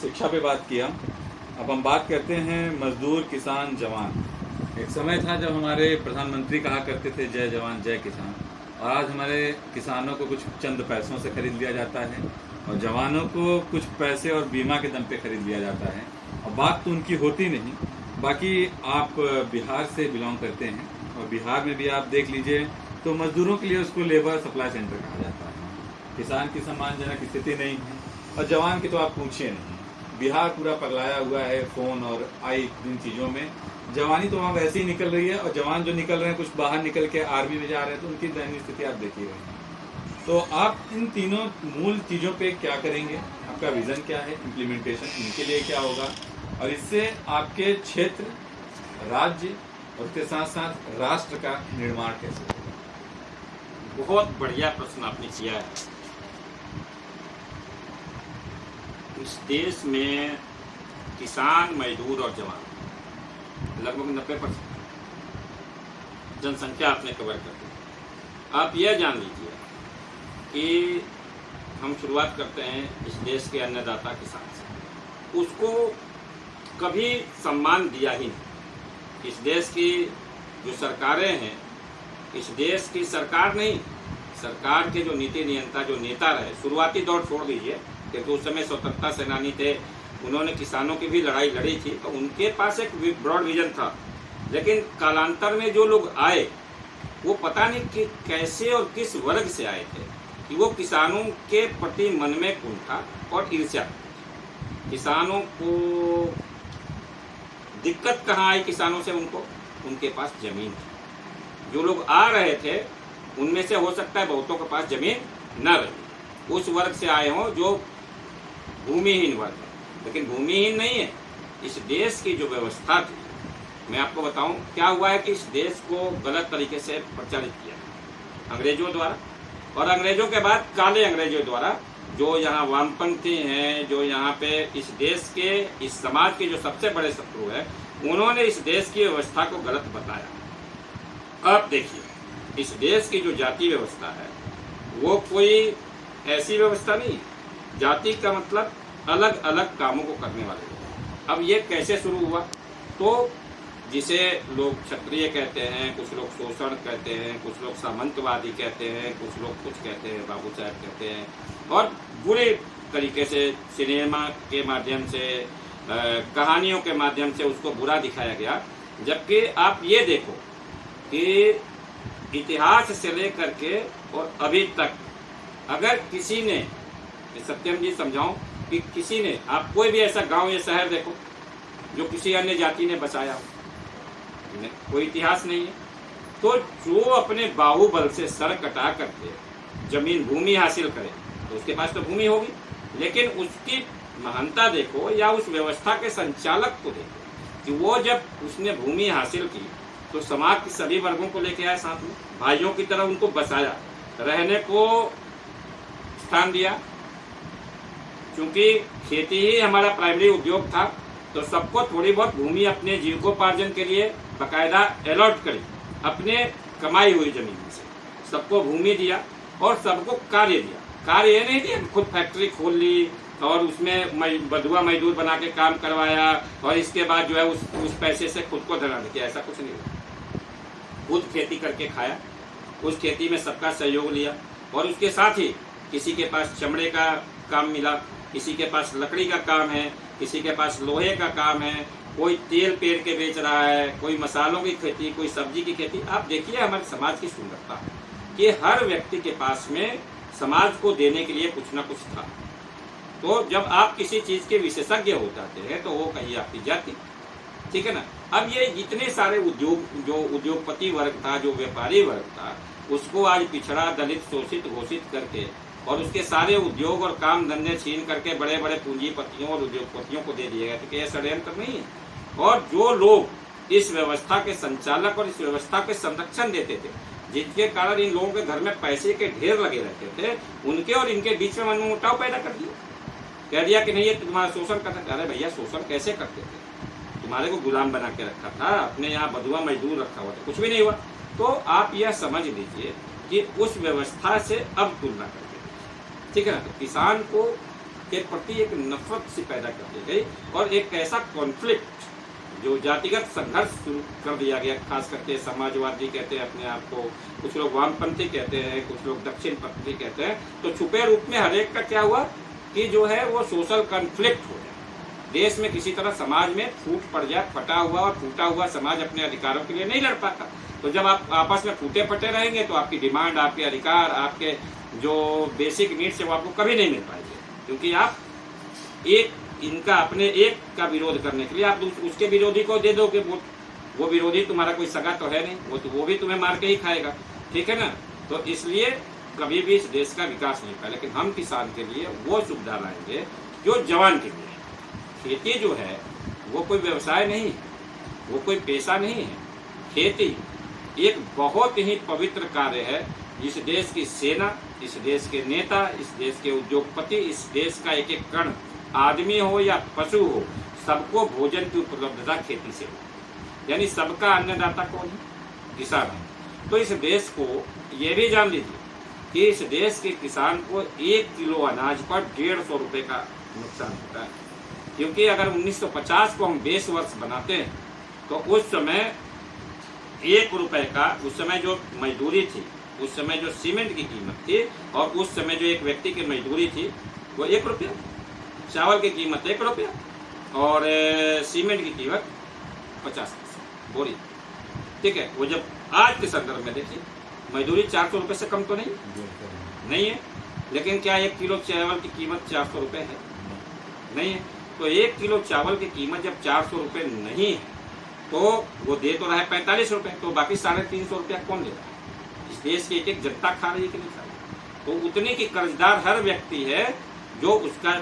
शिक्षा पे बात किया। अब हम बात करते हैं मजदूर, किसान, जवान। एक समय था जब हमारे प्रधानमंत्री कहा करते थे जय जवान जय किसान, और आज हमारे किसानों को कुछ चंद पैसों से खरीद लिया जाता है और जवानों को कुछ पैसे और बीमा के दम पे खरीद लिया जाता है, और बात तो उनकी होती नहीं। बाकी आप बिहार से बिलोंग करते हैं और बिहार में भी आप देख लीजिए तो मजदूरों के लिए उसको लेबर सप्लाई सेंटर कहा जाता है। किसान की सम्मानजनक स्थिति नहीं है और जवान की तो आप पूछिए नहीं। बिहार पूरा पगलाया हुआ है फ़ोन और आई इन चीज़ों में। जवानी तो वहाँ वैसे ही निकल रही है, और जवान जो निकल रहे हैं कुछ बाहर निकल के आर्मी में जा रहे हैं, तो उनकी दयनीय स्थिति आप देखिए रहे हैं। तो आप इन तीनों मूल चीज़ों पे क्या करेंगे, आपका विज़न क्या है, इम्प्लीमेंटेशन इनके लिए क्या होगा, और इससे आपके क्षेत्र, राज्य और उसके साथ साथ राष्ट्र का निर्माण कैसे होगा? बहुत बढ़िया प्रश्न आपने किया है। इस देश में किसान, मजदूर और जवान लगभग 90% जनसंख्या आपने कवर कर दी। आप यह जान लीजिए कि हम शुरुआत करते हैं इस देश के अन्नदाता किसान से। उसको कभी सम्मान दिया ही नहीं। इस देश की जो सरकारें हैं, इस देश की सरकार नहीं, सरकार के जो नीति नियंता, जो नेता रहे, शुरुआती दौर छोड़ दीजिए क्योंकि उस समय स्वतंत्रता सेनानी थे, उन्होंने किसानों की भी लड़ाई लड़ी थी, तो उनके पास एक ब्रॉड विजन था। लेकिन कालांतर में जो लोग आए वो पता नहीं कि कैसे और किस वर्ग से आए थे कि वो किसानों के प्रति मन में कुंठा और ईर्ष्या। किसानों को दिक्कत कहाँ आई? किसानों से उनके पास जमीन थी। जो लोग आ रहे थे उनमें से हो सकता है बहुतों के पास जमीन न रही, उस वर्ग से आए हों जो भूमिहीन वर्ग है। लेकिन भूमिहीन नहीं है। इस देश की जो व्यवस्था थी, मैं आपको बताऊं क्या हुआ है कि इस देश को गलत तरीके से प्रचारित किया अंग्रेजों द्वारा, और अंग्रेजों के बाद काले अंग्रेजों द्वारा, जो यहाँ वामपंथी हैं, जो यहाँ पे इस देश के, इस समाज के जो सबसे बड़े शत्रु है, उन्होंने इस देश की व्यवस्था को गलत बताया। अब देखिए, इस देश की जो जाति व्यवस्था है वो कोई ऐसी व्यवस्था नहीं। जाति का मतलब अलग अलग कामों को करने वाले लोग। अब ये कैसे शुरू हुआ? तो जिसे लोग क्षत्रिय कहते हैं, कुछ लोग शोषण कहते हैं, कुछ लोग सामंतवादी कहते हैं, कुछ लोग कुछ कहते हैं, बाबू साहब कहते हैं, और बुरे तरीके से सिनेमा के माध्यम से, कहानियों के माध्यम से उसको बुरा दिखाया गया। जबकि आप ये देखो कि इतिहास से लेकर के और अभी तक अगर किसी ने, सत्यम जी समझाऊं, कि किसी ने, आप कोई भी ऐसा गांव या शहर देखो जो किसी अन्य जाति ने बसाया हो, कोई इतिहास नहीं है। तो जो अपने बाहुबल से सर कटा करके जमीन भूमि हासिल करे तो उसके पास तो भूमि होगी, लेकिन उसकी महानता देखो या उस व्यवस्था के संचालक को देखो कि वो जब उसने भूमि हासिल की तो समाज के सभी वर्गों को लेके आया, साथ में भाइयों की तरह उनको बसाया, रहने को स्थान दिया। क्योंकि खेती ही हमारा प्राइमरी उद्योग था, तो सबको थोड़ी बहुत भूमि अपने जीविकोपार्जन के लिए बाकायदा अलॉट करी, अपने कमाई हुई जमीन से सबको भूमि दिया और सबको कार्य दिया। कार्य ये नहीं दिया खुद फैक्ट्री खोल ली और उसमें बधुआ मजदूर बना के काम करवाया और इसके बाद जो है उस पैसे से खुद को धरा दिया, ऐसा कुछ नहीं। खुद खेती करके खाया, उस खेती में सबका सहयोग लिया, और उसके साथ ही किसी के पास चमड़े का काम मिला, किसी के पास लकड़ी का काम है, किसी के पास लोहे का काम है, कोई तेल पेड़ के बेच रहा है, कोई मसालों की खेती, कोई सब्जी की खेती। आप देखिए हमारे समाज की सुंदरता कि हर व्यक्ति के पास में समाज को देने के लिए कुछ ना कुछ था। तो जब आप किसी चीज के विशेषज्ञ हो जाते हैं तो वो कहिए आपकी जाति, ठीक है ना। अब ये जितने सारे उद्योग, जो उद्योगपति वर्ग था, जो व्यापारी वर्ग था, उसको आज पिछड़ा, दलित, शोषित घोषित करके और उसके सारे उद्योग और काम धंधे छीन करके बड़े बड़े पूंजीपतियों और उद्योगपतियों को दे दिए गए थे कि यह षड्यंत्र नहीं है। और जो लोग इस व्यवस्था के संचालक और इस व्यवस्था के संरक्षण देते थे, जिसके कारण इन लोगों के घर में पैसे के ढेर लगे रहते थे, उनके और इनके बीच में मनमुटाव पैदा कर दिया। कह दिया कि नहीं ये तुम्हारा शोषण करता था। अरे भैया, शोषण कैसे करते थे? तुम्हारे को गुलाम बना के रखा था, अपने यहाँ बधुआ मजदूर रखा हुआ था, कुछ भी नहीं हुआ। तो आप यह समझ लीजिए कि उस व्यवस्था से अब तुलना करके, ठीक है ना। तो किसान को के प्रति एक नफरत सी पैदा कर दी गई और एक ऐसा कॉन्फ्लिक्ट जो जातिगत संघर्ष शुरू कर दिया गया। खास करके समाजवादी कहते हैं अपने आप को, कुछ लोग वामपंथी कहते हैं, कुछ लोग दक्षिणपंथी कहते हैं। तो छुपे रूप में हर एक का क्या हुआ कि जो है वो सोशल कॉन्फ्लिक्ट हो जाए, देश में किसी तरह समाज में फूट पड़ जाए। फटा हुआ और फूटा हुआ समाज अपने अधिकारों के लिए नहीं लड़ पाता। तो जब आप आपस में फूटे फटे रहेंगे तो आपकी डिमांड, आपके अधिकार, आपके जो बेसिक नीड्स है वो आपको कभी नहीं मिल पाएंगे, क्योंकि आप एक इनका अपने एक का विरोध करने के लिए आप उसके विरोधी को दे दोगे वोट। वो विरोधी तुम्हारा कोई सगा तो है नहीं, वो भी तुम्हें मार के ही खाएगा, ठीक है ना। तो इसलिए कभी भी इस देश का विकास नहीं पाए। लेकिन हम किसान के लिए वो सुविधा लाएंगे जो जवान के लिए। खेती जो है वो कोई व्यवसाय नहीं है, वो कोई पेशा नहीं है। खेती एक बहुत ही पवित्र कार्य है। इस देश की सेना, इस देश के नेता, इस देश के उद्योगपति, इस देश का एक एक कण, आदमी हो या पशु हो, सबको भोजन की उपलब्धता खेती से हो। यानी सबका अन्नदाता कौन है? किसान है। तो इस देश को ये भी जान लीजिए कि इस देश के किसान को 1 किलो अनाज पर 150 रुपये का नुकसान होता है। क्योंकि अगर 1950 को हम बेस वर्ष बनाते हैं तो उस समय 1 रुपये का, उस समय जो मजदूरी थी, उस समय जो सीमेंट की कीमत थी और उस समय जो एक व्यक्ति की मजदूरी थी वो 1 रुपया। चावल की कीमत 1 रुपया और सीमेंट की कीमत 50 पैसे बोरी, ठीक है। वो जब आज के संदर्भ में देखिए, मजदूरी 400 रुपये से कम तो नहीं है। लेकिन क्या 1 किलो चावल की कीमत 400 रुपये है? नहीं है। तो 1 किलो चावल की कीमत जब 400 रुपये नहीं है तो वो दे तो रहा है 45 रुपये, तो बाकी 350 रुपया कौन दे रहा है? इस देश की एक जनता खा रही है कि नहीं खा रही? तो उतने की कर्जदार हर व्यक्ति है जो उसका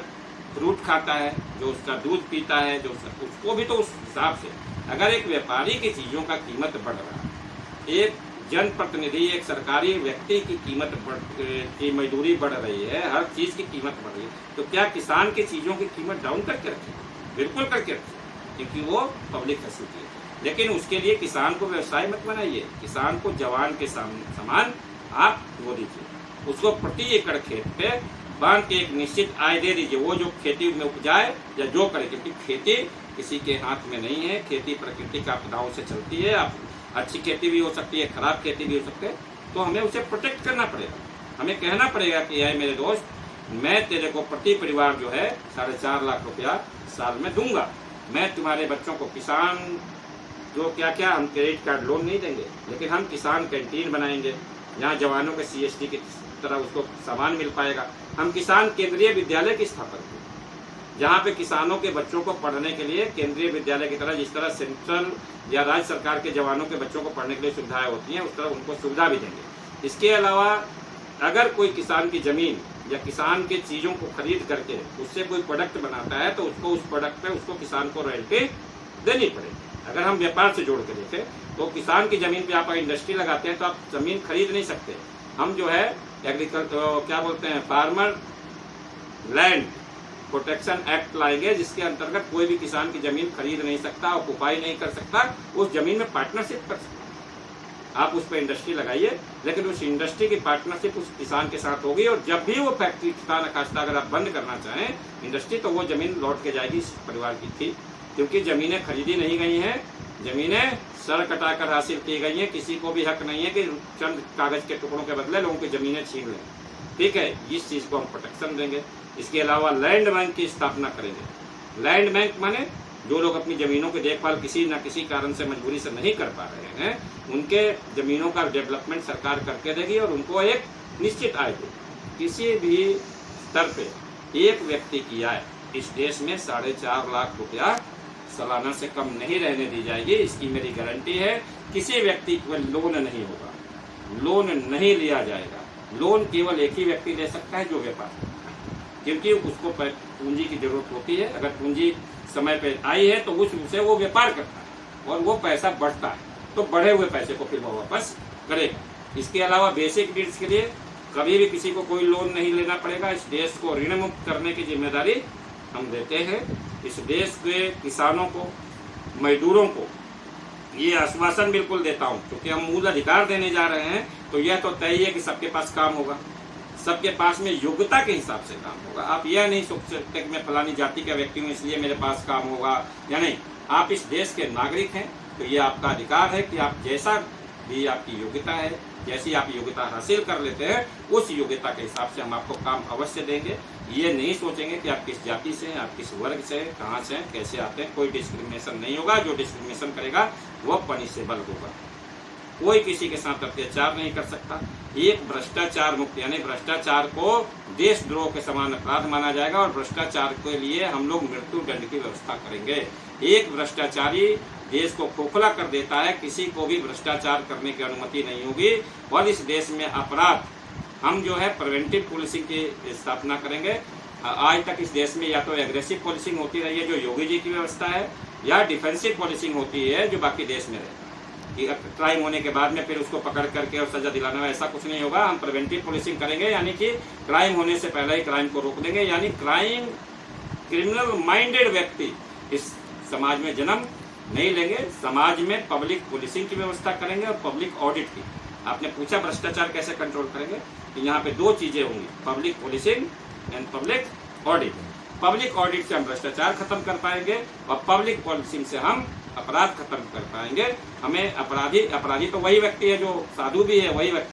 फ्रूट खाता है, जो उसका दूध पीता है, जो उसको भी तो उस हिसाब से। अगर एक व्यापारी की चीज़ों का कीमत बढ़ रहा है, एक जनप्रतिनिधि, एक सरकारी व्यक्ति की कीमत की मजदूरी बढ़ रही है, हर चीज़ की कीमत बढ़ रही है, तो क्या किसान की चीज़ों की कीमत डाउन करके रखे? बिल्कुल करके रखे, क्योंकि वो पब्लिक फैसिलिटी है। लेकिन उसके लिए किसान को व्यवसाय मत बनाइए, किसान को जवान के समान आप वो दीजिए, उसको प्रति एकड़ खेत पे बांध के एक निश्चित आय दे दीजिए। वो जो खेती में उपजाए या जो करे, क्योंकि खेती किसी के हाथ में नहीं है। खेती प्रकृति का आपदाओं से चलती है। आप अच्छी खेती भी हो सकती है, खराब खेती भी हो सकती है, तो हमें उसे प्रोटेक्ट करना पड़ेगा। हमें कहना पड़ेगा कि यार मेरे दोस्त, मैं तेरे को प्रति परिवार जो है 4.5 लाख रुपया साल में दूंगा। मैं तुम्हारे बच्चों को किसान जो क्या हम क्रेडिट कार्ड लोन नहीं देंगे, लेकिन हम किसान कैंटीन बनाएंगे जहाँ जवानों के CST की तरह उसको सामान मिल पाएगा। हम किसान केंद्रीय विद्यालय की स्थापना करेंगे जहाँ पे किसानों के बच्चों को पढ़ने के लिए केंद्रीय विद्यालय की तरह, जिस तरह सेंट्रल या राज्य सरकार के जवानों के बच्चों को पढ़ने के लिए सुविधाएं होती हैं, उस तरह उनको सुविधा भी देंगे। इसके अलावा अगर कोई किसान की ज़मीन या किसान के चीज़ों को खरीद करके उससे कोई प्रोडक्ट बनाता है तो उसको उस प्रोडक्ट पे उसको किसान को रॉयल्टी देनी पड़ेगी। अगर हम व्यापार से जोड़ के देखें तो किसान की ज़मीन पे आप इंडस्ट्री लगाते हैं तो आप ज़मीन खरीद नहीं सकते। हम जो है क्या बोलते हैं, फार्मर लैंड प्रोटेक्शन एक्ट लाएंगे, जिसके अंतर्गत कोई भी किसान की ज़मीन खरीद नहीं सकता, ऑक्युपाई नहीं कर सकता, उस ज़मीन में पार्टनरशिप कर सकता। आप उस पर इंडस्ट्री लगाइए, लेकिन उस इंडस्ट्री की पार्टनरशिप उस किसान के साथ होगी और जब भी वो फैक्ट्री खिस्ता नखास्ता अगर आप बंद करना चाहें इंडस्ट्री, तो वो ज़मीन लौट के जाएगी इस परिवार की थी। क्योंकि ज़मीनें खरीदी नहीं गई हैं, ज़मीनें सर कटाकर हासिल की गई हैं। किसी को भी हक नहीं है कि चंद कागज़ के टुकड़ों के बदले लोगों की ज़मीनें छीन लें, ठीक है। इस चीज़ को हम प्रोटेक्शन देंगे। इसके अलावा लैंड बैंक की स्थापना करेंगे। लैंड बैंक माने जो लोग अपनी ज़मीनों की देखभाल किसी न किसी कारण से मजबूरी से नहीं कर पा रहे हैं, उनके ज़मीनों का डेवलपमेंट सरकार करके देगी और उनको एक निश्चित आय देगी। किसी भी स्तर पे एक व्यक्ति की आय इस देश में 4.5 लाख रुपया सालाना से कम नहीं रहने दी जाएगी। इसकी मेरी गारंटी है। किसी व्यक्ति को लोन नहीं होगा, लोन नहीं लिया जाएगा। लोन केवल एक ही व्यक्ति ले सकता है, जो व्यापार, क्योंकि उसको पूंजी की जरूरत होती है। अगर पूंजी समय पे आई है तो उससे वो व्यापार करता है और वो पैसा बढ़ता है, तो बढ़े हुए पैसे को फिर वो वापस करेगा। इसके अलावा बेसिक नीड्स के लिए कभी भी किसी को कोई लोन नहीं लेना पड़ेगा। इस देश को ऋण मुक्त करने की जिम्मेदारी हम देते हैं। इस देश के किसानों को, मजदूरों को ये आश्वासन बिल्कुल देता हूँ, क्योंकि हम मूल अधिकार देने जा रहे हैं, तो यह तो तय है कि सबके पास काम होगा, सबके पास में योग्यता के हिसाब से काम होगा। आप यह नहीं सोच सकते कि मैं फलानी जाति का व्यक्ति हूँ इसलिए मेरे पास काम होगा या नहीं। आप इस देश के नागरिक हैं तो ये आपका अधिकार है कि आप जैसा भी आपकी योग्यता है, जैसी आप योग्यता हासिल कर लेते हैं, उस योग्यता के हिसाब से हम आपको काम अवश्य देंगे। ये नहीं सोचेंगे कि आप किस जाति से हैं, आप किस वर्ग से हैं, कहाँ से हैं, कैसे आते हैं। कोई डिस्क्रिमिनेशन नहीं होगा। जो डिस्क्रिमिनेशन करेगा वह पनिशेबल होगा। कोई किसी के साथ अत्याचार नहीं कर सकता। एक भ्रष्टाचार मुक्त यानी भ्रष्टाचार को देशद्रोह के समान अपराध माना जाएगा और भ्रष्टाचार के लिए हम लोग मृत्यु दंड की व्यवस्था करेंगे। एक भ्रष्टाचारी देश को खोखला कर देता है, किसी को भी भ्रष्टाचार करने की अनुमति नहीं होगी। और इस देश में अपराध हम जो है प्रिवेंटिव पुलिसिंग की स्थापना करेंगे। आज तक इस देश में या तो एग्रेसिव पुलिसिंग होती रही है जो योगी जी की व्यवस्था है, या डिफेंसिव पुलिसिंग होती है जो बाकी देश में रहता है कि क्राइम होने के बाद में फिर उसको पकड़ करके और सजा दिलाना, ऐसा कुछ नहीं होगा। हम प्रिवेंटिव पुलिसिंग करेंगे, यानी कि क्राइम होने से पहले ही क्राइम को रोक देंगे। यानी क्रिमिनल माइंडेड व्यक्ति इस समाज में जन्म नहीं लेंगे। समाज में पब्लिक पुलिसिंग की व्यवस्था करेंगे और पब्लिक ऑडिट की। आपने पूछा भ्रष्टाचार कैसे कंट्रोल करेंगे, तो यहाँ पे दो चीजें होंगी, public policing and public audit. Public audit से हम भ्रष्टाचार खत्म कर पाएंगे और पब्लिक पुलिसिंग से हम अपराध खत्म कर पाएंगे। हमें अपराधी तो वही व्यक्ति है जो साधु भी है, वही व्यक्ति